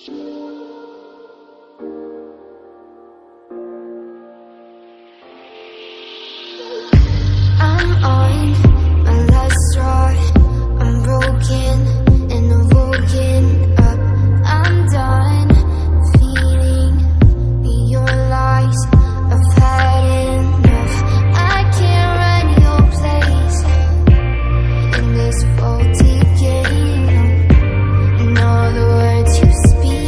I'm on my last straw. I'm broken and I'm woken up. I'm done feeding me your lies. I've had enough. I can't run your place in this faulty game. And all the words you speak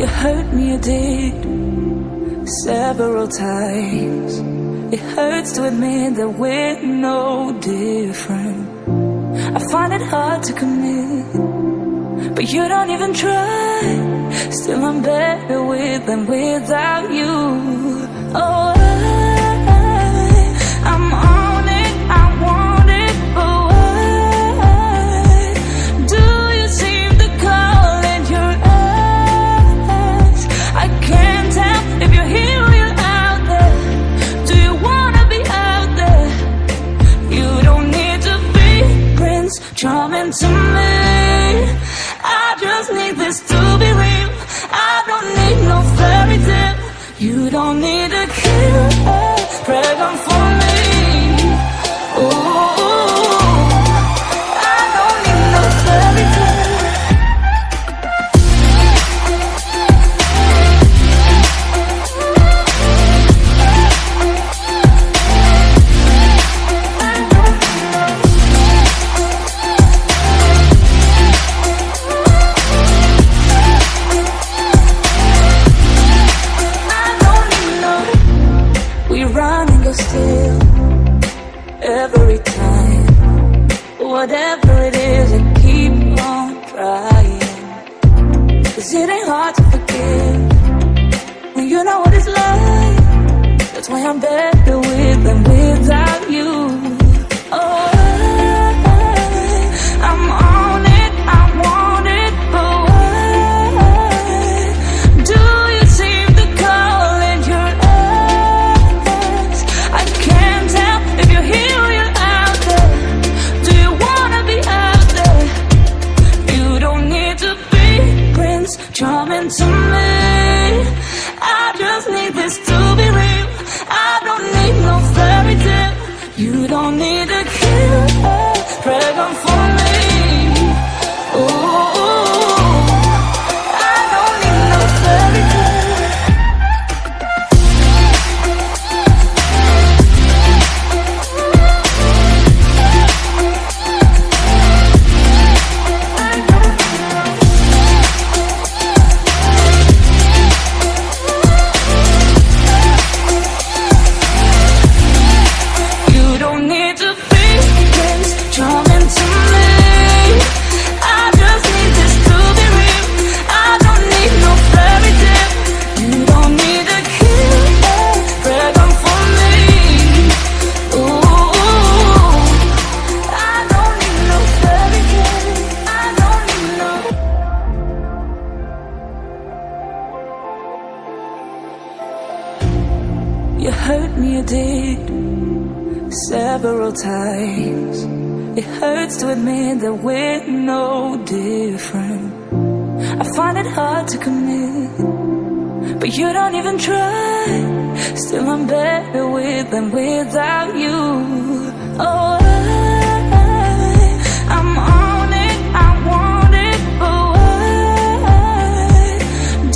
You hurt me, you did, several times. It hurts to admit that we're no different. I find it hard to commit, but you don't even try. Still I'm better with than without you. Oh, I'm on it, I want it, but why do you seem to call in your eyes? I can't tell if you're here or you're out there. Do you wanna be out there? You don't need to be Prince Charming to me. I just need this to be real. I don't need no fairy tale. You don't need to kill a dragon for me. Ooh, I don't need no fairy tale. Still, every time, whatever it is, I keep on trying. 'Cause it ain't hard to forgive when you know what it's like. That's why I'm better with than without you. Oh, I'm on it, I want it, but why do you seem to call in your eyes? I can't tell if you're here or you're out there. Do you wanna be out there? You don't need to be Prince Charming to me. I just need this to be real. I don't need no fairy tale. You don't need to kill a dragon for me. Ooh, I don't need no fairy tale. You don't need to be Prince Charming to me. I just need this to be real. I don't need no fairy tale. You don't need to kill a dragon for me. Ooh, I don't need no fairy tale. I don't need no. You hurt me, you did, several times. It hurts to admit that we're no different. I find it hard to commit, but you don't even try. Still I'm better with than without you. Oh, I'm on it, I want it, but why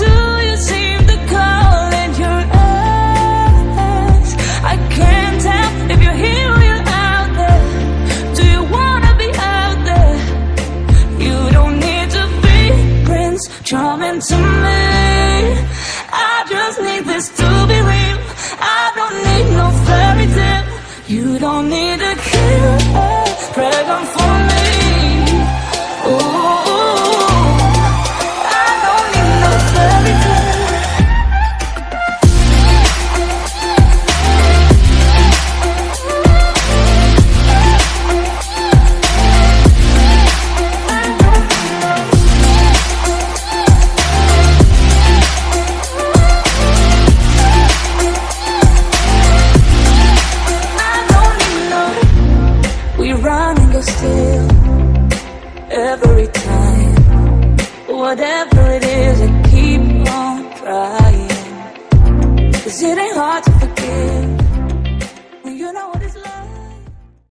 do you seem to call in your eyes? I can't tell if you're here or you're out there. Do you wanna be out there? You don't need to be Prince Charming to me. I just need this to be real. I don't need no fairy tale. You don't need to kill a dragon for me. Ooh, I don't need no fairy tale. Still, every time, whatever it is, I keep on trying. 'Cause it ain't hard to forgive